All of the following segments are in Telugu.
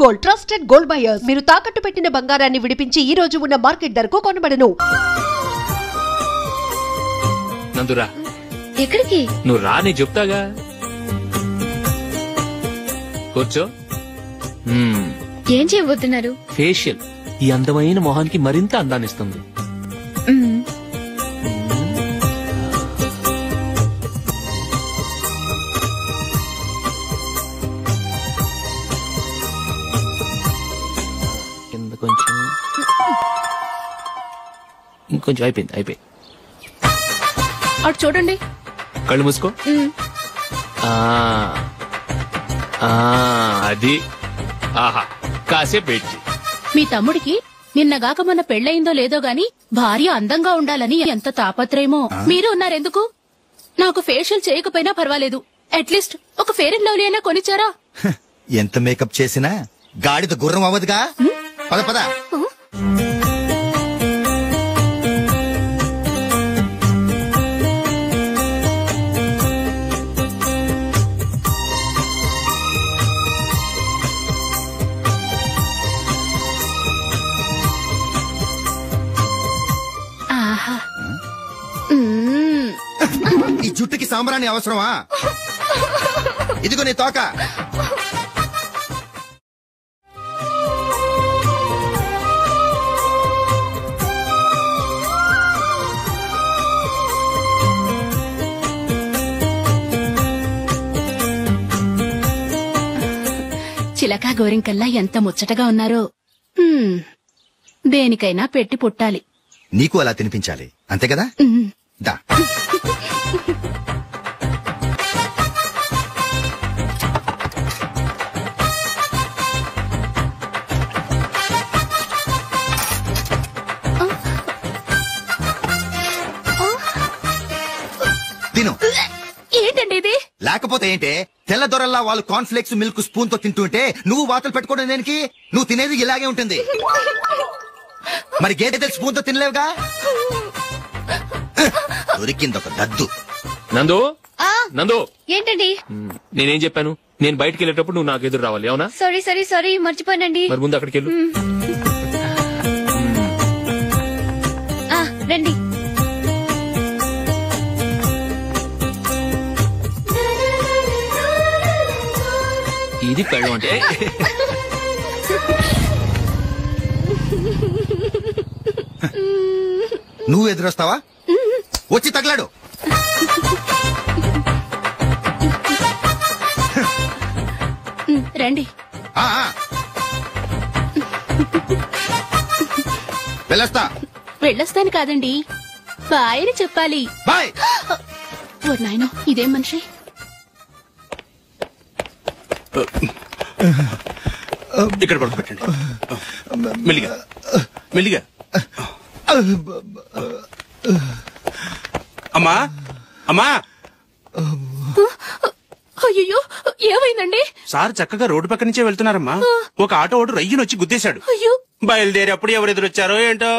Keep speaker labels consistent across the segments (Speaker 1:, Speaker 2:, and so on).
Speaker 1: Gold, trusted gold buyers. మీరు తాకట్టు పెట్టిన బంగారాన్ని విడిపించి ఈ రోజు ఉన్న మార్కెట్ ధరకు కొనబడను.
Speaker 2: నందురా,
Speaker 3: ఎక్కడికి?
Speaker 2: నువ్వు రా, నీ చెప్తాగా. కూర్చో.
Speaker 3: ఏం చేయబోతున్నారు?
Speaker 2: ఫేషియల్ ఈ అందమైన మొహానికి మరింత అందాన్నిస్తుంది. కింద కొంచెం, ఇంకొంచెం. అయిపోయింది.
Speaker 3: అటు చూడండి.
Speaker 2: కళ్ళు మూసుకో. అది. ఆహా, కాసేపు పెట్టి.
Speaker 4: మీ తమ్ముడికి నిన్నగాక మొన్న పెళ్లయిందో లేదో గాని భార్య అందంగా ఉండాలని ఎంత తాపత్రయమో. మీరు ఉన్నారెందుకు? నాకు ఫేషియల్ చేయకపోయినా పర్వాలేదు, అట్లీస్ట్ ఒక ఫెయిర్ అండ్ లవ్లీ అయినా కొనిచ్చారా?
Speaker 5: ఎంత మేకప్ చేసినా గాడిద గుర్రం అవ్వదుగా. పద పద. ఈ జుట్టుకి సాంబ్రాణి అవసరమా? ఇదిగో నీ తోక.
Speaker 4: చిలకా గోరింకల్లా ఎంత ముచ్చటగా ఉన్నారో. దేనికైనా పెట్టి పుట్టాలి.
Speaker 5: నీకు అలా తినిపించాలి, అంతే కదా? దా. తిను.
Speaker 4: ఏంటండి ఇది?
Speaker 5: లేకపోతే ఏంటే, తెల్లదొరల్లా వాళ్ళు కార్న్ఫ్లేక్స్ మిల్క్ స్పూన్ తో తింటుంటే నువ్వు వాతలు పెట్టుకోవడం దేనికి? నువ్వు తినేది ఇలాగే ఉంటుంది. మరి గేదె స్పూన్ తో తినలేవుగా. దొరికింది ఒక దద్దు.
Speaker 2: నందు, నందు.
Speaker 3: ఏంటండి?
Speaker 2: నేనేం చెప్పాను? నేను బయటకు వెళ్ళేటప్పుడు నువ్వు నాకు ఎదురు రావాలి, అవునా?
Speaker 3: సారీ మర్చిపోయానండి.
Speaker 2: మరి ముందు అక్కడికి వెళ్ళు.
Speaker 3: రండి.
Speaker 2: ఇది పెళ్ళం అంటే.
Speaker 5: నువ్వు ఎదురొస్తావా? వచ్చి తగలాడు.
Speaker 4: రండి. వెళ్ళొస్తాను కాదండి, బాయ్ అని చెప్పాలి.
Speaker 5: బాయ్.
Speaker 4: ఓ నాయనో, ఇదేం మనిషి?
Speaker 6: ఇక్కడ పడుకోబెట్టండి. మెల్లిగా మెల్లిగా. అమ్మా అమ్మా.
Speaker 4: అయ్యో, ఏమైందండి?
Speaker 6: సార్ చక్కగా రోడ్డు పక్క నుంచే వెళ్తున్నారమ్మా. ఒక ఆటో ఓడు రయ్యను వచ్చి గుద్దేశాడు. బయలుదేరి అప్పుడు ఎవరు ఎదురొచ్చారో ఏంటో.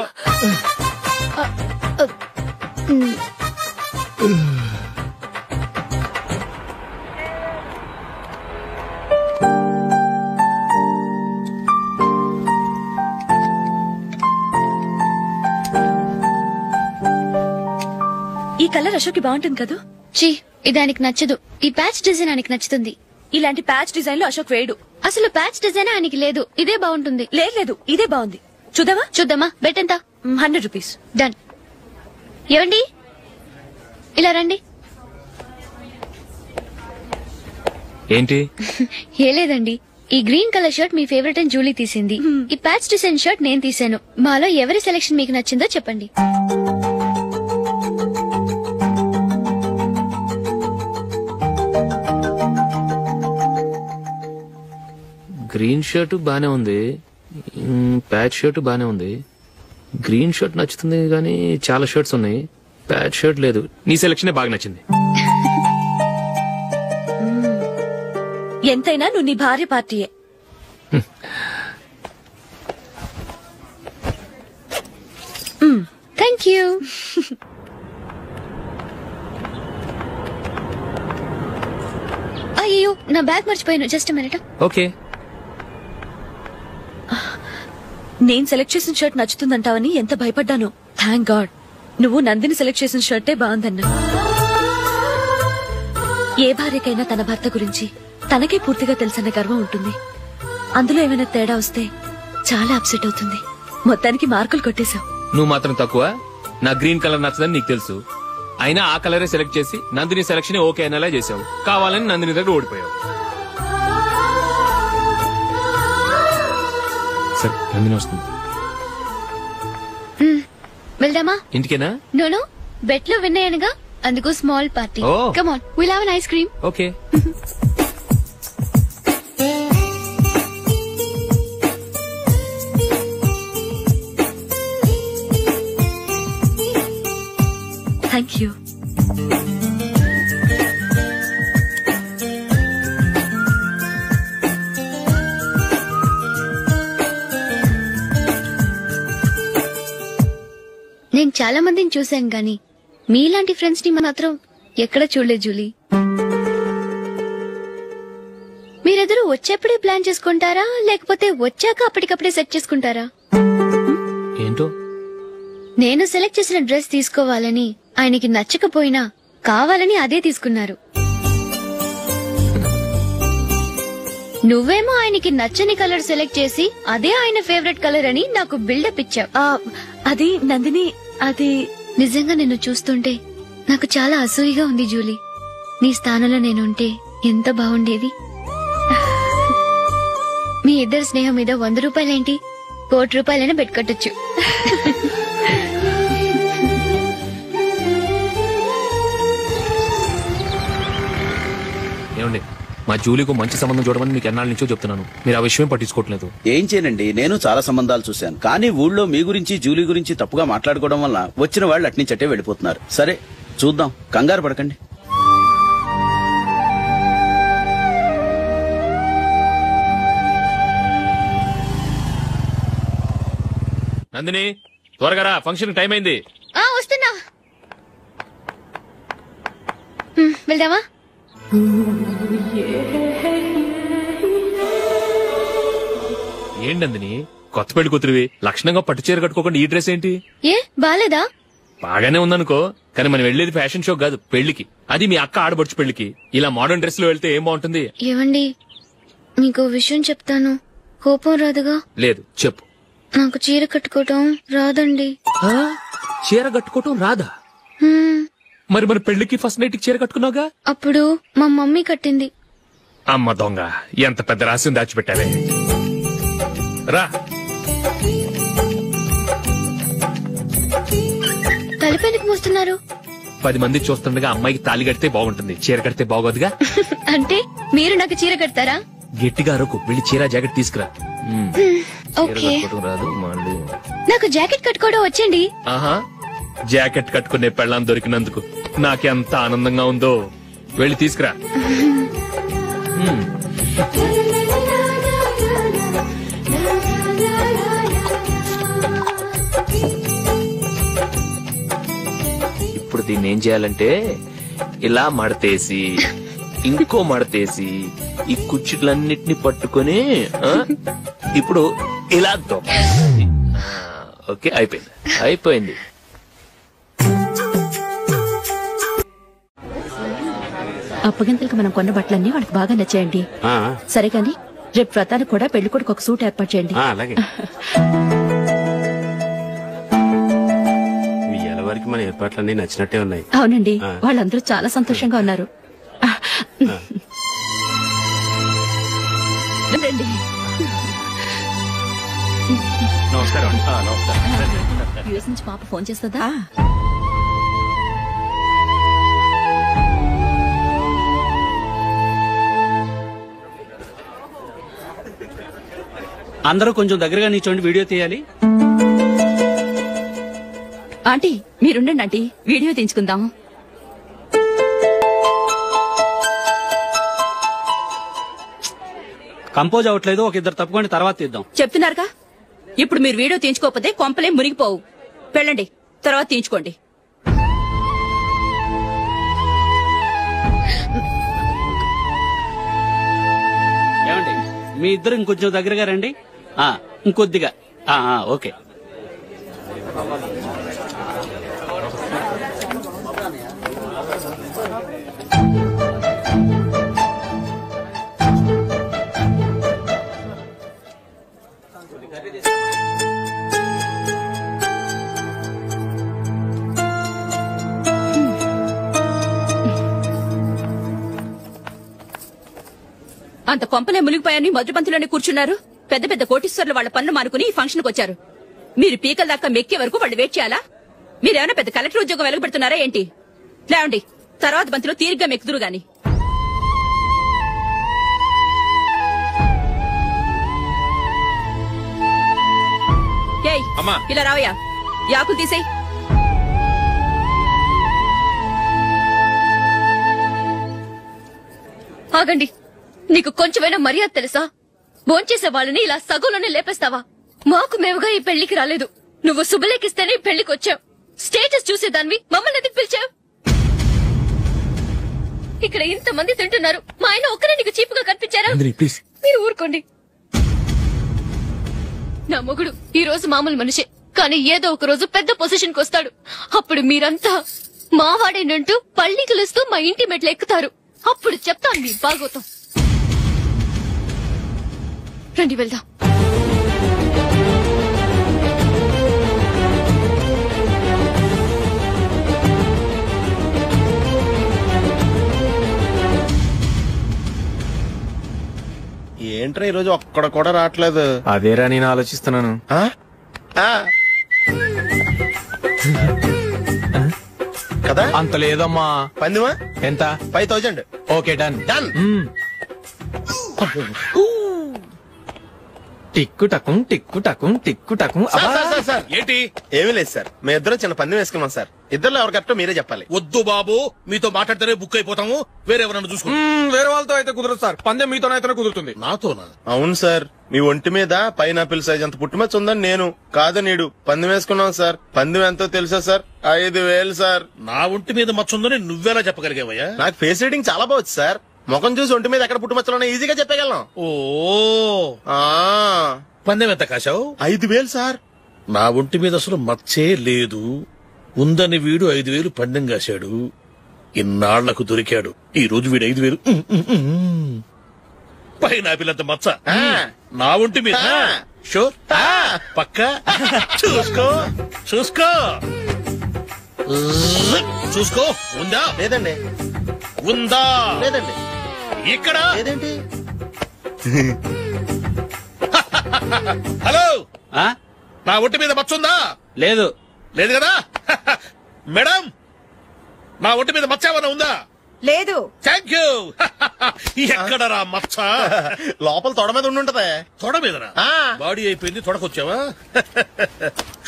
Speaker 7: ఈ కలర్ అశోక్ కి బాగుంటుంది కదా?
Speaker 3: చీ, ఇది ఆయనకి నచ్చదు. ఈ ప్యాచ్ డిజైన్ ఆయనకి నచ్చుతుంది.
Speaker 7: ఇలాంటి ప్యాచ్ డిజైన్ లో అశోక్ వేయడు.
Speaker 3: అసలు ప్యాచ్ డిజైన్ ఆయనకి లేదు. ఇదే బాగుంటుంది.
Speaker 7: లేదు, ఇదే బాగుంది. చూద్దామా? బెట్ ఎంత? 100 రూపీస్.
Speaker 3: డన్. ఏవండి, ఇలా రండి.
Speaker 2: ఏంటి?
Speaker 3: ఏ లేదండి, ఈ గ్రీన్ కలర్ షర్ట్ మీ ఫేవరెట్ అని జూలీ తీసింది. ఈ ప్యాచ్ డిజైన్ షర్ట్ నేను తీసాను. మాలో ఎవరి సెలెక్షన్ మీకు నచ్చిందో చెప్పండి.
Speaker 2: గ్రీన్ షర్ట్ బానే ఉంది, ప్యాచ్ షర్ట్ బానే ఉంది. గ్రీన్ షర్ట్ నచ్చుతుంది కానీ చాలా షర్ట్స్ ఉన్నాయి, ప్యాచ్ షర్ట్ లేదు. నీ సెలెక్షన్ బాగా నచ్చింది.
Speaker 7: ఎంతైనా నువ్వు నీ భార్య పార్టీయే.
Speaker 3: Thank you. అయ్యో, నా బ్యాగ్ మర్చిపోయాను. Just minute.
Speaker 2: ఓకే.
Speaker 7: నేను సెలెక్ట్ చేసిన షర్ట్ నచ్చుతుందంటావని ఎంత భయపడ్డాను. థ్యాంక్ గాడ్ నువ్వు నందిని సెలెక్ట్ చేసిన షర్టే బాగుందన్నా. ఏ భార్యకైనా తన భర్త గురించి తనకే పూర్తిగా తెలుసన్న గర్వం ఉంటుంది. అందులో ఏమైనా తేడా వస్తే చాలా అప్సెట్ అవుతుంది. మొత్తానికి మార్కులు కొట్టేశావు.
Speaker 2: నువ్వు మాత్రం తక్కువ. నా గ్రీన్ కలర్ నచ్చదని నీకు తెలుసు, అయినా ఆ కలరే సెలెక్ట్ చేసి నందిని సెలక్షన్ ఓకే అనేలా చేసావు. కావాలని నందిని దగ్గర ఓడిపోయావు. సరే నందిని వస్తుంది.
Speaker 3: వెళ్దామా?
Speaker 2: ఇంటికేనా?
Speaker 3: నోను బెట్ లో విన్ అయ్యానుగా, అందుకు small party.
Speaker 2: Oh.
Speaker 3: Come on, will have an ice cream.
Speaker 2: Okay.
Speaker 7: Thank you.
Speaker 3: నేను చాలా మందిని చూశాను గాని మీలాంటి ఫ్రెండ్స్ ని మాత్రం ఎక్కడ చూడలేదు జూలీ. మీరెదరూ వచ్చేప్పుడే ప్లాన్ చేసుకుంటారా, లేకపోతే వచ్చాక అప్పటికప్పుడే సెట్ చేసుకుంటారా?
Speaker 2: ఏంటో
Speaker 3: నేను సెలెక్ట్ చేసిన డ్రెస్ తీసుకోవాలని ఆయనకి నచ్చకపోయినా కావాలని అదే తీసుకున్నారు. నువ్వేమో ఆయనకి నచ్చని కలర్ సెలెక్ట్ చేసి అదే ఆయన ఫేవరెట్ కలర్ అని నాకు బిల్డప్ ఇచ్చావు.
Speaker 7: అది నందిని, అది
Speaker 3: నిజంగా నిన్ను చూస్తుంటే నాకు చాలా అసూయగా ఉంది జూలీ. నీ స్థానంలో నేనుంటే ఎంత బాగుండేది. మీ ఇద్దరు స్నేహం మీద 100 రూపాయలేంటి, 1 కోటి రూపాయలైనా పెట్టుకట్టొచ్చు.
Speaker 2: ఏమండి, మా జూలీకు మంచి సంబంధం చూడమని మీకు ఎన్నాళ్ళ నుంచో చెప్తున్నాను, మీరు ఆ విషయం పట్టించుకోవట్లేదు.
Speaker 8: ఏం చేయనండి, నేను చాలా సంబంధాలు చూశాను. కానీ ఊళ్ళో మీ గురించి జూలీ గురించి తప్పుగా మాట్లాడుకోవడం వల్ల వచ్చిన వాళ్ళు అట్నుంచటే వెళ్ళిపోతున్నారు. సరే చూద్దాం, కంగారు పడకండి.
Speaker 2: నందిని త్వరగా రా, ఫంక్షన్ టైం అయింది.
Speaker 3: వస్తున్నా. వెళ్దామా?
Speaker 2: ఏంటి నందిని, కొత్త పెళ్లి కూతురివి, లక్షణంగా పట్టు చీర కట్టుకోకుండా ఈ డ్రెస్ ఏంటి?
Speaker 3: ఏ బాలేదా?
Speaker 2: బాగానే ఉందనుకో, కానీ మనం వెళ్లేది ఫ్యాషన్ షో కాదు, పెళ్లికి. అది మీ అక్క ఆడబడుచు పెళ్లికి. ఇలా మోడర్న్ డ్రెస్ లో వెళ్తే ఏం బాగుంటుంది?
Speaker 3: ఏవండి, మీకు విషయం చెప్తాను, కోపం రాదుగా?
Speaker 2: లేదు, చెప్పు.
Speaker 3: నాకు చీర కట్టుకోవటం రాదండి.
Speaker 2: చీర కట్టుకోవటం రాదా? మరి మన పెళ్లికి ఫస్ట్ నైట్ చీర కట్టుకున్నావుగా?
Speaker 3: అప్పుడు మా మమ్మీ కట్టింది.
Speaker 2: అమ్మ దొంగ, ఎంత పెద్ద రహస్యం దాచిపెట్టావే. రా.
Speaker 3: తలపెందుకు మోస్తున్నారు?
Speaker 2: 10 మంది చూస్తుండగా అమ్మాయికి తాళి కడితే బాగుంటుంది, చీర కడితే బాగోదుగా.
Speaker 3: అంటే మీరు నాకు చీర కడతారా?
Speaker 2: గట్టిగా అరకు, వెళ్ళి చీర జాకెట్ తీసుకురా.
Speaker 3: ఓకే.
Speaker 2: రాదు మళ్ళీ.
Speaker 3: నాకు జాకెట్ కట్టుకోవడం వచ్చండి.
Speaker 2: ఆహా, జాకెట్ కట్టుకునే పెళ్ళాం దొరికినందుకు నాకెంత ఆనందంగా ఉందో. వెళ్ళి తీసుకురా. ఇప్పుడు దీన్ని ఏం చేయాలంటే ఇలా మడతేసి ఇంకో మడతేసి ఈ కుర్చీలన్నిటిని పట్టుకొని ఇప్పుడు ఇలా దొక్కేసి. ఓకే, అయిపోయింది.
Speaker 4: అప్పగింతలకు మనం కొన్న బట్టలన్నీ వాళ్ళకి బాగా నచ్చాయండి. సరే కానీ రేపు వ్రతానికి కూడా పెళ్లి కొడుకు ఒక సూట్ ఏర్పాటు చేయండి.
Speaker 6: అలాగే. వరకు మన ఏర్పాట్లన్నీ నచ్చినట్టే ఉన్నాయి.
Speaker 4: అవునండి, వాళ్ళందరూ చాలా సంతోషంగా ఉన్నారు.
Speaker 2: నమస్కారం.
Speaker 4: యూఎస్ నుంచి పాప ఫోన్ చేస్తుందా?
Speaker 6: అందరూ కొంచెం దగ్గరగా నిల్చోండి, వీడియో తీయాలి.
Speaker 4: ఆంటీ మీరుండండి ఆంటీ, వీడియో తీయించుకుందాం.
Speaker 6: కంపోజ్ అవట్లేదు, ఒక ఇద్దరు తప్పుకోండి, తర్వాత తీద్దాం.
Speaker 4: చెప్తున్నారుగా, ఇప్పుడు మీరు వీడియో తీయించుకోకపోతే కొంపలే మునిగిపోవు. వెళ్ళండి, తర్వాత తీయించుకోండి.
Speaker 6: ఏమండి, మీ ఇద్దరు ఇంకొంచెం దగ్గరగా రండి. ఇంకొద్దిగా ఓకే.
Speaker 4: అంత కొంపలే మునిగిపోయాని మొదటి పంతులోనే కూర్చున్నారు. పెద్ద పెద్ద కోటీశ్వర్లు వాళ్ళ పనులు మానుకుని ఈ ఫంక్షన్ కు వచ్చారు. మీరు పీకల దాకా మెక్కే వరకు వాళ్ళు వెయిట్ చేయాలా? మీరేమైనా పెద్ద కలెక్టర్ ఉద్యోగం వెలగబెడుతున్నారా ఏంటి? లేవండి, తర్వాత బంతిలో తీరిగ్గా మెక్కుదురు గాని. ఏయ్, ఇలా రావయ్యా, యాకులు తీసేయ్.
Speaker 3: ఆగండి, నీకు కొంచెమైనా మర్యాద తెలుసా? భోంచేసే వాళ్ళని ఇలా సగంలోనే లేపేస్తావా? మాకు మేముగా ఈ పెళ్లికి రాలేదు. నువ్వు శుభలేఖిస్తేనే ఈ పెళ్లికి వచ్చావు. స్టేటస్ చూసేదానివి మమ్మల్ని ఎందుకు పిలిచావు? ఇక్కడ ఇంతమంది తింటున్నారు, మా ఆయన ఒక్కరే నీకు చీపుగా కనిపించారా? మీరు ఊరుకోండి. నా మొగుడు ఈ రోజు మామూలు మనిషే, కానీ ఏదో ఒక రోజు పెద్ద పొజిషన్ కు వస్తాడు. అప్పుడు మీరంతా మావాడేనంటూ పళ్ళి కలుస్తూ మా ఇంటి మెట్లు ఎక్కుతారు. అప్పుడు చెప్తాను మీ బాగోతాం. రండి వెళ్దాం.
Speaker 9: ఏంట్రా ఈరోజు ఒక్కడ కూడా రావట్లేదు?
Speaker 2: అదేరా నేను ఆలోచిస్తున్నాను.
Speaker 9: కదా
Speaker 2: అంత లేదమ్మా.
Speaker 9: పందిమా
Speaker 2: ఎంత?
Speaker 9: 5000.
Speaker 2: Okay, done
Speaker 9: done.
Speaker 2: టిక్కు టకుం టిక్కు టకుం టిక్కు టకుం.
Speaker 9: సార్ ఏంటి? ఏమీ లేదు సార్, మేము ఇద్దరం చిన్న పందెం వేసుకున్నాం సార్. ఇద్దరు ఎవరు కరెక్టో మీరే చెప్పాలి.
Speaker 10: వద్దు బాబు, మీతో మాట్లాడితేనే బుక్ అయిపోతాము. వేరెవరన్నా చూసుకుంటాం.
Speaker 2: వేరే వాళ్ళతో అయితే కుదరదు సార్, పందెం మీతోనైతే కుదురుతుంది.
Speaker 10: నాతోనా?
Speaker 9: అవును సార్, మీ ఒంటి మీద పైనాపిల్ సైజ్ అంత పుట్టుమచ్చ ఉందని నేను కాదనీడు పందెం వేసుకున్నాం సార్. పందెం ఎంతో తెలుసా సార్? 5000 సార్.
Speaker 10: నా ఒంటి మీద మచ్చ ఉందని నువ్వెలా చెప్పగలిగావయ్యా?
Speaker 9: నాకు ఫేస్ రీడింగ్ చాలా బాగుంది సార్. ముఖం చూసి ఒంటి మీద ఎక్కడ పుట్టుమచ్చలో ఈజీగా చెప్పగలను.
Speaker 10: ఓ, పందెం ఎంత కాశావు?
Speaker 9: 5000 సార్.
Speaker 10: నా ఒంటి మీద అసలు మచ్చే లేదు. ఉందని వీడు 5000 పందెం కాశాడు. ఇన్నాళ్లకు దొరికాడు. ఈ రోజు వీడు 5000. పైనాపిలంత మచ్చ నా ఒంటి మీద. షూర్, పక్క చూసుకో చూసుకో చూసుకో. ఉందా?
Speaker 9: లేదండి.
Speaker 10: ఉందా?
Speaker 9: లేదండి.
Speaker 10: ఇక్కడ
Speaker 9: లేదేంటి?
Speaker 10: హలో, నా ఒంటి మీద మచ్చ ఉందా?
Speaker 6: లేదు.
Speaker 10: లేదు కదా? మేడం, నా ఒంటి మీద మచ్చ ఏమన్నా ఉందా?
Speaker 11: లేదు.
Speaker 10: Thank you. ఎక్కడరా మచ్చ?
Speaker 9: లోపల తొడ మీద ఉండుంటదే.
Speaker 10: తొడ మీదనా? బాడీ అయిపోయింది, తొడకొచ్చావా?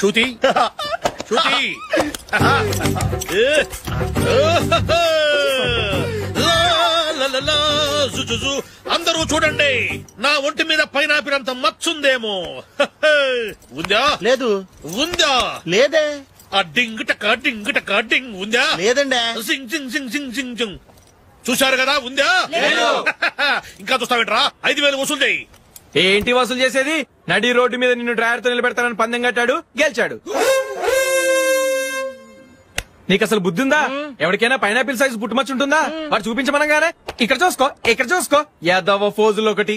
Speaker 10: శృతి శృతి, అందరూ చూడండి, నా ఒంటి మీద పైనాపిల్ అంత మచ్చుందేమో. ఉందా?
Speaker 9: లేదు.
Speaker 10: ఉందా?
Speaker 9: లేదే.
Speaker 10: ఆ డింగ్ టక డింగ్ టక డింగ్ ఉందా?
Speaker 9: లేదండి.
Speaker 10: సింగ్ సింగ్ సింగ్ సింగ్ సింగ్ సింగ్. చూశారు కదా? ఉందా? ఇంకా చూస్తావేంట్రా? 5000 వసూలు చేయి.
Speaker 2: ఏంటి వసూలు చేసేది? నడి రోడ్డు మీద నిన్ను డ్రైవర్ తో నిలబెడతానని పందెం కట్టాడు, గెలిచాడు. నీకు అసలు బుద్ధి ఉందా? ఎవరికైనా పైనాపిల్ సైజ్ పుట్టుమచ్చు ఉంటుందా? వాడు చూపించమనగానే ఇక్కడ చూసుకో, ఇక్కడ చూసుకో, యాదవ ఫోజులు ఒకటి.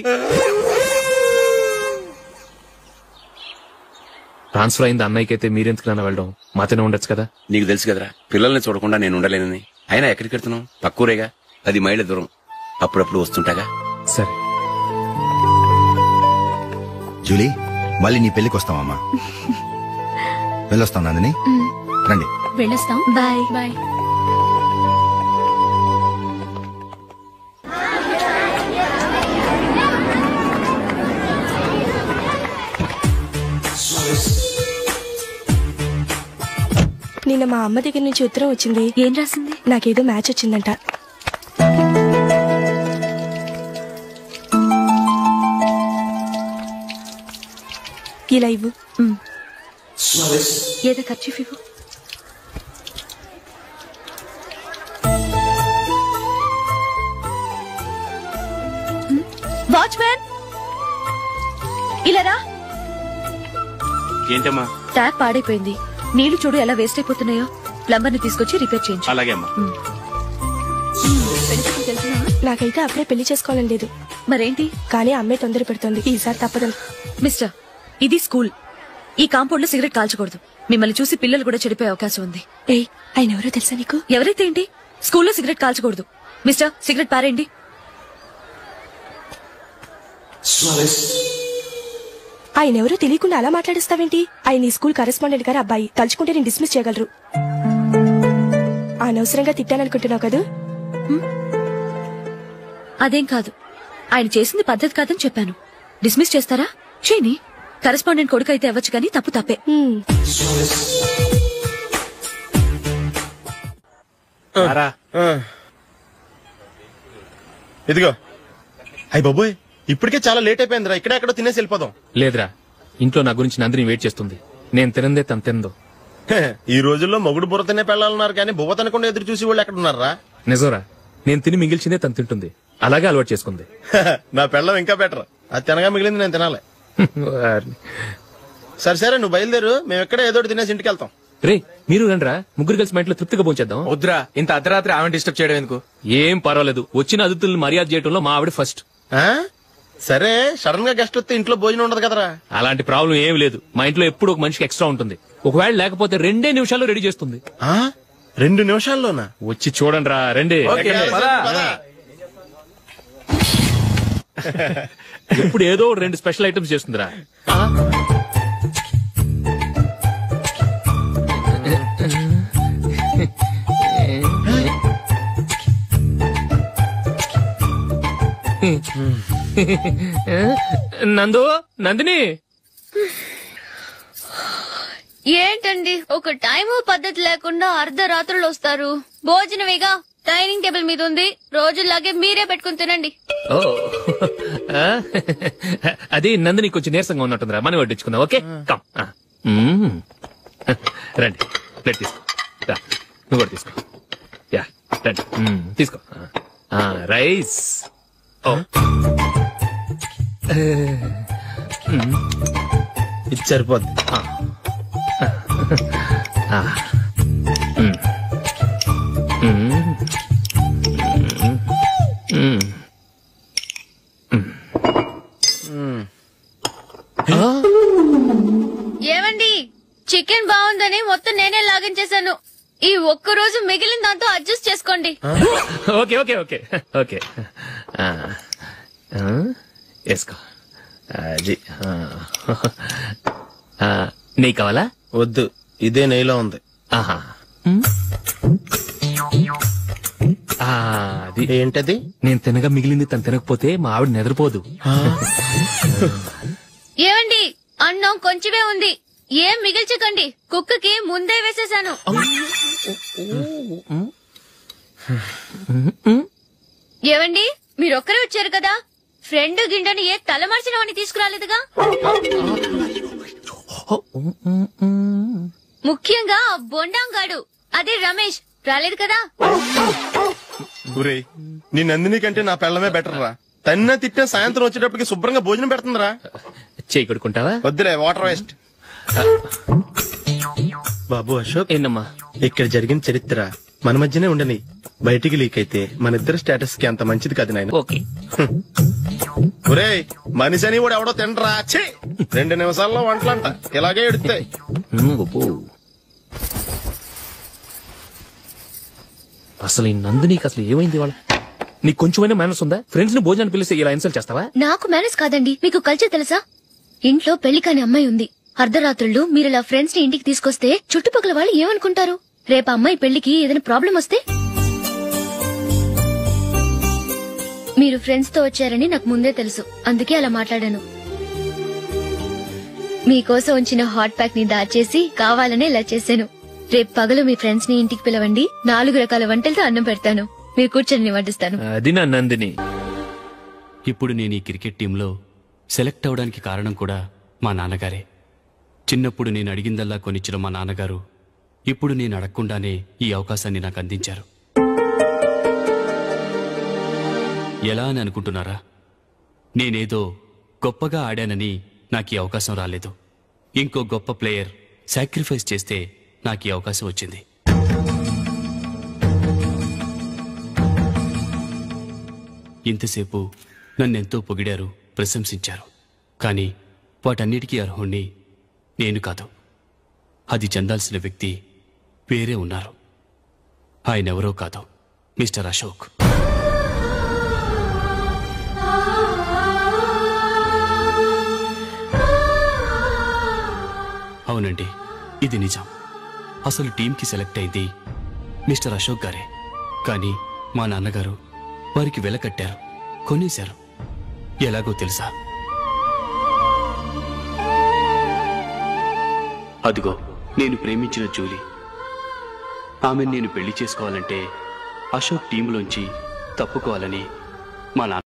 Speaker 2: ట్రాన్స్ఫర్ అయింది అన్నయ్యకి అయితే మీరెందుకు నాన్న వెళ్ళడం? మాతోనే ఉండొచ్చు కదా.
Speaker 6: నీకు తెలుసు కదరా, పిల్లల్ని చూడకుండా నేను ఉండలేనని. అయినా ఎక్కడికి వెళ్తున్నావు? పక్కూరేగా, 10 మైళ్ళ దూరం. అప్పుడప్పుడు వస్తుంటాగా.
Speaker 2: సరే
Speaker 5: జూలీ, మళ్ళీ నీ పెళ్లికి వస్తామమ్మా. వెళ్ళొస్తాం నందిని. రండి.
Speaker 4: వెళ్ళొస్తాం.
Speaker 3: Bye
Speaker 4: bye.
Speaker 11: నిన్న మా అమ్మ దగ్గర నుంచి ఉత్తరం వచ్చింది.
Speaker 3: ఏం రాసింది?
Speaker 11: నాకేదో మ్యాచ్ వచ్చిందంట. ఇలా ఇవ్వు.
Speaker 3: ఏదో ఖర్చు ఇవ్వు. వాచ్మ్యాన్, ఇలా రా.
Speaker 6: ఏంటమ్మా?
Speaker 7: ట్యాప్ పాడైపోయింది. నీళ్లు చూడు ఎలా వేస్ట్ అయిపోతున్నాయో. ప్లంబర్ ని తీసుకొచ్చి రిపేర్ చేయించు.
Speaker 6: అలాగే అమ్మా.
Speaker 11: నాకైతే అప్పుడే పెళ్లి చేసుకోవాలని లేదు.
Speaker 7: మరేంటి?
Speaker 11: కానీ అమ్మాయి తొందర పెడుతోంది. ఈసారి తప్పదని.
Speaker 7: మిస్టర్, ఇది స్కూల్. ఈ కాంపౌండ్ లో సిగరెట్ కాల్చకూడదు. మిమ్మల్ని చూసి పిల్లలు కూడా చెడిపోయే అవకాశం ఉంది.
Speaker 11: ఏయ్, ఆయన ఎవరో తెలుసా నీకు?
Speaker 7: ఎవరైతే ఏంటి, స్కూల్లో సిగరెట్ కాల్చకూడదు. మిస్టర్, సిగరెట్ పారేయండి.
Speaker 11: ఆయన ఎవరో తెలియకుండా అలా మాట్లాడిస్తావేంటి? ఆయన ఈ స్కూల్ కరెస్పాండెంట్ గారు అబ్బాయి. తలుచుకుంటే నేను డిస్మిస్ చేయగలరు. అనవసరంగా తిట్టాననుకుంటున్నావు కదా?
Speaker 7: అదేం కాదు. ఆయన చేసింది పద్ధతి కాదని చెప్పాను. డిస్మిస్ చేస్తారా? చేయని. కరెస్పాండెంట్ కొడుకు అయితే అవ్వచ్చు కానీ తప్పు తప్పే.
Speaker 9: ఇదిగో. అయ్య బాబోయ్, ఇప్పటికే చాలా లేట్ అయిపోయిందిరా. ఇక్కడెక్కడో తినేసి వెళ్ళిపోదాం.
Speaker 2: లేదురా, ఇంట్లో నా గురించి నందిని వెయిట్ చేస్తుంది. నేను తినందే తను తిందో.
Speaker 9: ఈ రోజుల్లో మొగుడు బుర్ర తినే పెళ్ళాలన్నారు కానీ బువ్వ తినకుండా ఎదురు చూసి వాళ్ళు ఎక్కడ ఉన్నారా?
Speaker 2: నిజంరా, నేను తిని మిగిల్చిందే తను తింటుంది. అలాగే అలవాటు చేసుకుంది.
Speaker 9: నా పెళ్ళం ఇంకా బెటర్. అది తినగా మిగిలింది నేను తినాలి. సరే సరే, నువ్వు బయలుదేరు. మేము ఎక్కడ ఏదో తినేసి ఇంటికి వెళ్తాం.
Speaker 2: రే, మీరు రండిరా, ముగ్గురు కలిసి మా ఇంట్లో తృప్తిగా పోంచేద్దాం.
Speaker 12: వద్దురా, ఇంత అర్ధరాత్రి ఆమె డిస్టర్బ్ చేయడం ఎందుకు?
Speaker 2: ఏం పర్వాలేదు, వచ్చిన అతిథులను మర్యాద చేయడంలో మా ఆవిడ ఫస్ట్.
Speaker 9: సరే, సడన్ గా గెస్ట్ వస్తే ఇంట్లో భోజనం ఉండదు కదరా?
Speaker 2: అలాంటి ప్రాబ్లం ఏమి లేదు. మా ఇంట్లో ఎప్పుడు ఒక మనిషికి ఎక్స్ట్రా ఉంటుంది. ఒకవేళ లేకపోతే 2 నిమిషాల్లో రెడీ చేస్తుంది.
Speaker 9: 2 నిమిషాల్లోనా?
Speaker 2: వచ్చి చూడండి రా, రండి. ఇప్పుడు ఏదో 2 స్పెషల్ ఐటమ్స్ చేస్తుందిరా. నందు, నందిని.
Speaker 3: ఏంటండి ఒక టైము పద్ధతి లేకుండా అర్ధరాత్రులు వస్తారు? భోజనమేగా, డైనింగ్ టేబుల్ మీద ఉంది. రోజుల్లాగే మీరే పెట్టుకుని తినండి.
Speaker 2: ఓ, అది నందిని కొంచెం నీరసంగా ఉన్నట్టుందిరా. మనం వడ్డించుకుందాం. Okay, come. రండి, ప్లేట్ తీసుకో. నువ్వు కూడా తీసుకో. యా, రండి, తీసుకో. రైస్.
Speaker 9: ఇది సరిపోద్ది.
Speaker 3: ఏమండి, చికెన్ బాగుందని మొత్తం నేనే లాగించేశాను. ఈ ఒక్కరోజు మిగిలిన దాంతో అడ్జస్ట్ చేసుకోండి.
Speaker 2: ఓకే ఓకే ఓకే ఓకే, వేసుకో. అది నెయ్యి కావాలా?
Speaker 9: వద్దు, ఇదే నెయ్యిలో ఉంది.
Speaker 2: ఆహా, అది
Speaker 9: ఏంటది?
Speaker 2: నేను తినగా మిగిలింది తను తినకపోతే మా ఆవిడ నిద్రపోదు.
Speaker 3: ఏమండి, అన్నం కొంచెమే ఉంది. ఏం మిగిల్చకండి, కుక్కకి ముందే వేసేశాను. ఏవండి, మీరొక్కరే వచ్చారు కదా, ఫ్రెండ్ గిండని ఏ తలమార్చిన వాడిని తీసుకురాలేదుగా? ముఖ్యంగా బొండాంగాడు, అదే రమేష్ రాలేదు కదా?
Speaker 9: ఊరే, నీ నందిని కంటే నా పెళ్ళమే బెటర్ రా. తన్న తిట్టిన సాయంత్రం వచ్చేటప్పటికి శుభ్రంగా భోజనం పెడుతుందిరా.
Speaker 2: చేయి కొడుకుంటావా?
Speaker 9: వద్దులే, వాటర్ వేస్ట్. బాబు అశోక్,
Speaker 2: ఏంటమ్మా
Speaker 9: ఇక్కడ జరిగిన చరిత్ర మన మధ్యనే ఉండని. బయటికి లీక్ అయితే మన ఇద్దరు స్టేటస్ కి అంత మంచిది కాదు నాయన.
Speaker 2: ఓకే.
Speaker 9: ఒరే, మనిషి అని కూడా ఎవడో తినరా. 2 నిమిషాల్లో వంటలంట ఇలాగే ఎడుతాయి.
Speaker 2: అసలు ఈ నందినికి అసలు ఏమైంది? వాళ్ళ నీకు కొంచెమైనా మేనస్ ఉందా? ఫ్రెండ్స్ ని భోజనాన్ని పిలిస్తే ఇలా ఇన్సల్ట్ చేస్తావా?
Speaker 3: నాకు మేనేజ్ కాదండి, మీకు కల్చర్ తెలుసా? ఇంట్లో పెళ్లి కాని అమ్మాయి ఉంది. అర్ధరాత్రులు మీరిలా ఫ్రెండ్స్ ని ఇంటికి తీసుకొస్తే చుట్టుపక్కల వాళ్ళు ఏమనుకుంటారు? రేపు అమ్మాయి పెళ్లికి ఏదైనా ప్రాబ్లం వస్తే? మీరు ఫ్రెండ్స్ తో వచ్చారని నాకు ముందే తెలుసు, అందుకే అలా మాట్లాడాను. మీకోసం ఉంచిన హాట్ ప్యాక్ ని దాచేసి కావాలనే ఇలా చేశాను. రేపు పగలు మీ ఫ్రెండ్స్ ని ఇంటికి పిలవండి. 4 రకాల వంటలతో అన్నం పెడతాను. మీరు కూర్చొని వడ్డిస్తాను.
Speaker 2: అది నా నందిని.
Speaker 13: ఇప్పుడు నేను ఈ క్రికెట్ టీంలో సెలెక్ట్ అవడానికి కారణం కూడా మా నాన్నగారే. చిన్నప్పుడు నేను అడిగిందల్లా కొనిచ్చిన మా నాన్నగారు ఇప్పుడు నేను అడగకుండానే ఈ అవకాశాన్ని నాకు అందించారు. ఎలా అని అనుకుంటున్నారా? నేనేదో గొప్పగా ఆడానని నాకు ఈ అవకాశం రాలేదు. ఇంకో గొప్ప ప్లేయర్ సాక్రిఫైస్ చేస్తే నాకు ఈ అవకాశం వచ్చింది. ఇంతసేపు నన్నెంతో పొగిడారు, ప్రశంసించారు. కానీ వాటన్నిటికీ అర్హుణ్ణి నేను కాదు. అది చెందాల్సిన వ్యక్తి వేరే ఉన్నారు. ఆయనెవరో కాదు, మిస్టర్ అశోక్. అవునండి, ఇది నిజం. అసలు టీంకి సెలెక్ట్ అయింది మిస్టర్ అశోక్ గారే. కానీ మా నాన్నగారు వారికి వెల కట్టారు, కొనేశారు. ఎలాగో తెలుసా? అదిగో నేను ప్రేమించిన జూలీ. ఆమెను నేను పెళ్లి చేసుకోవాలంటే అశోక్ టీంలోంచి తప్పుకోవాలని మా నాన్న